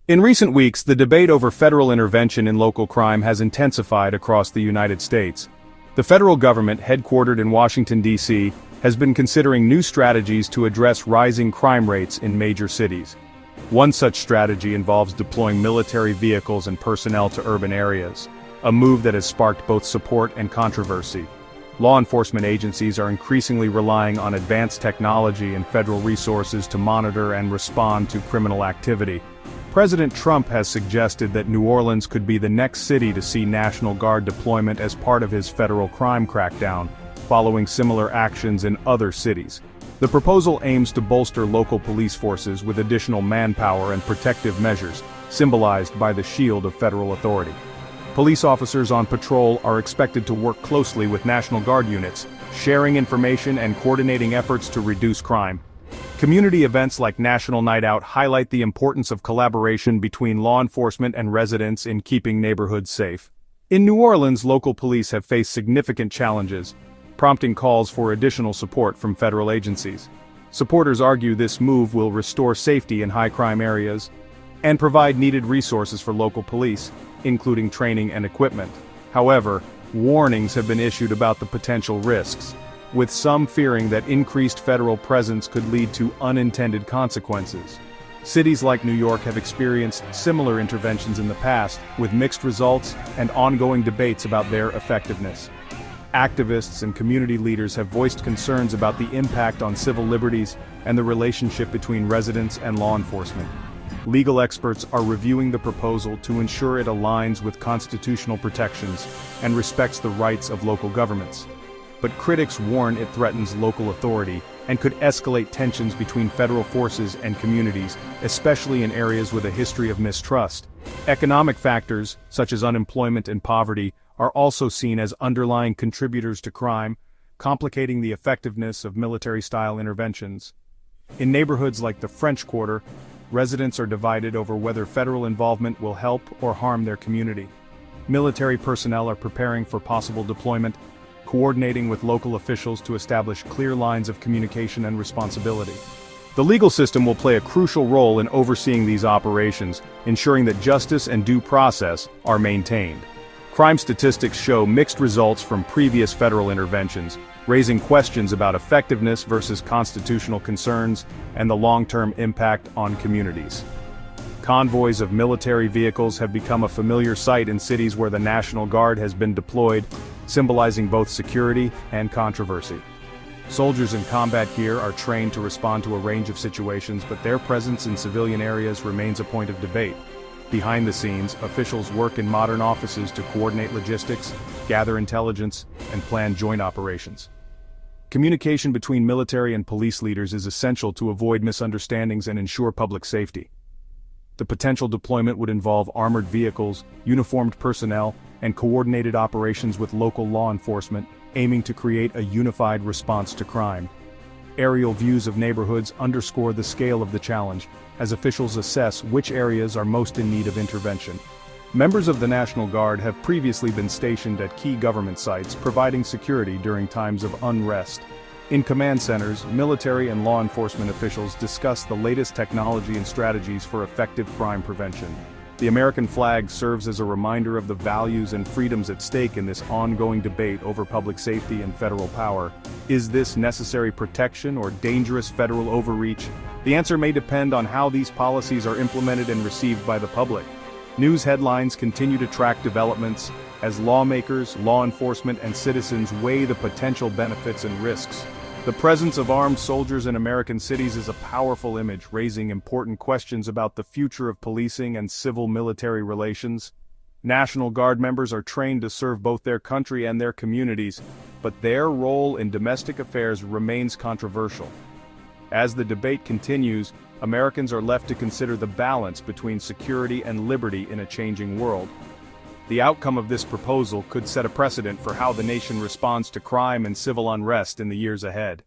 In recent weeks, the debate over federal intervention in local crime has intensified across the United States. The federal government, headquartered in Washington, D.C., has been considering new strategies to address rising crime rates in major cities. One such strategy involves deploying military vehicles and personnel to urban areas, a move that has sparked both support and controversy. Law enforcement agencies are increasingly relying on advanced technology and federal resources to monitor and respond to criminal activity. President Trump has suggested that New Orleans could be the next city to see National Guard deployment as part of his federal crime crackdown, following similar actions in other cities. The proposal aims to bolster local police forces with additional manpower and protective measures, symbolized by the shield of federal authority. Police officers on patrol are expected to work closely with National Guard units, sharing information and coordinating efforts to reduce crime. Community events like National Night Out highlight the importance of collaboration between law enforcement and residents in keeping neighborhoods safe. In New Orleans, local police have faced significant challenges, prompting calls for additional support from federal agencies. Supporters argue this move will restore safety in high-crime areas and provide needed resources for local police, including training and equipment. However, warnings have been issued about the potential risks, with some fearing that increased federal presence could lead to unintended consequences. Cities like New York have experienced similar interventions in the past, with mixed results and ongoing debates about their effectiveness. Activists and community leaders have voiced concerns about the impact on civil liberties and the relationship between residents and law enforcement. Legal experts are reviewing the proposal to ensure it aligns with constitutional protections and respects the rights of local governments. But critics warn it threatens local authority and could escalate tensions between federal forces and communities, especially in areas with a history of mistrust. Economic factors, such as unemployment and poverty, are also seen as underlying contributors to crime, complicating the effectiveness of military-style interventions. In neighborhoods like the French Quarter, residents are divided over whether federal involvement will help or harm their community. Military personnel are preparing for possible deployment, coordinating with local officials to establish clear lines of communication and responsibility. The legal system will play a crucial role in overseeing these operations, ensuring that justice and due process are maintained. Crime statistics show mixed results from previous federal interventions, raising questions about effectiveness versus constitutional concerns and the long-term impact on communities. Convoys of military vehicles have become a familiar sight in cities where the National Guard has been deployed, symbolizing both security and controversy. Soldiers in combat gear are trained to respond to a range of situations, but their presence in civilian areas remains a point of debate. Behind the scenes, officials work in modern offices to coordinate logistics, gather intelligence, and plan joint operations. Communication between military and police leaders is essential to avoid misunderstandings and ensure public safety. The potential deployment would involve armored vehicles, uniformed personnel, and coordinated operations with local law enforcement, aiming to create a unified response to crime. Aerial views of neighborhoods underscore the scale of the challenge, as officials assess which areas are most in need of intervention. Members of the National Guard have previously been stationed at key government sites, providing security during times of unrest. In command centers, military and law enforcement officials discuss the latest technology and strategies for effective crime prevention. The American flag serves as a reminder of the values and freedoms at stake in this ongoing debate over public safety and federal power. Is this necessary protection or dangerous federal overreach? The answer may depend on how these policies are implemented and received by the public. News headlines continue to track developments as lawmakers, law enforcement, and citizens weigh the potential benefits and risks. The presence of armed soldiers in American cities is a powerful image, raising important questions about the future of policing and civil-military relations. National Guard members are trained to serve both their country and their communities, but their role in domestic affairs remains controversial. As the debate continues, Americans are left to consider the balance between security and liberty in a changing world. The outcome of this proposal could set a precedent for how the nation responds to crime and civil unrest in the years ahead.